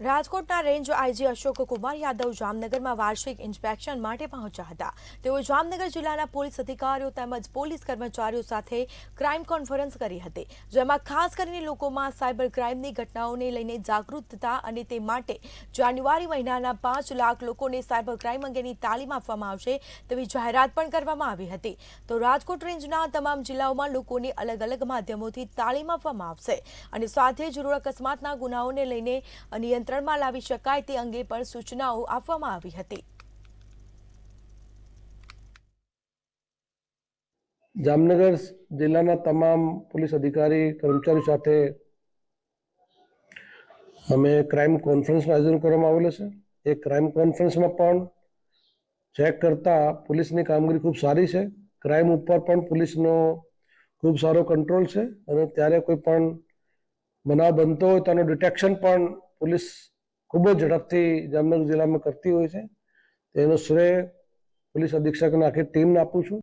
રાજકોટના range IG Ashok Kumar Yadav જામનગરમાં વાર્ષિક ઇન્સ્પેક્શન માટે પહોંચ્યા હતા। તેઓ જામનગર જિલ્લાના પોલીસ અધિકારીઓ તેમજ પોલીસ કર્મચારીઓ સાથે ક્રાઇમ કોન્ફરન્સ કરી હતી, જેમાં ખાસ કરીને લોકોમાં સાયબર ક્રાઇમની ઘટનાઓને લઈને જાગૃતતા અને તે માટે જાન્યુઆરી મહિનાના 5 લાખ લોકોને સાયબર ક્રાઇમ અંગેની તાલીમ આપવામાં આવશે તેવી જાહેરાત પણ કરવામાં આવી હતી। તો રાજકોટ રેન્જના તમામ જિલ્લાઓમાં લોકોને અલગ અલગ માધ્યમોથી તાલીમ આપવામાં આવશે અને સાથે જ રોડ અકસ્માતના ગુનાઓને લઈને નિયંત્રણમાં લાવી શકાય તે અંગે પણ સૂચનાઓ આપવામાં આવી હતી। જામનગર જિલ્લાના તમામ પોલીસ અધિકારી કર્મચારી સાથે અમે ક્રાઇમ કોન્ફરન્સનું આયોજન કરવામાં આવેલું છે। એ ક્રાઇમ કોન્ફરન્સમાં પણ ચેક કરતા પોલીસની કામગીરી ખૂબ સારી છે। ક્રાઇમ ઉપર પણ પોલીસનો ખૂબ સારો કંટ્રોલ છે અને ત્યારે કોઈ પણ બનાવ બનતો હોય તો એનું ડિટેક્શન પણ પોલીસ ખૂબ જ ઝડપથી જામનગર જિલ્લામાં કરતી હોય છે। તેનો શ્રેય પોલીસ અધિક્ષકને આખી ટીમને આપું છું।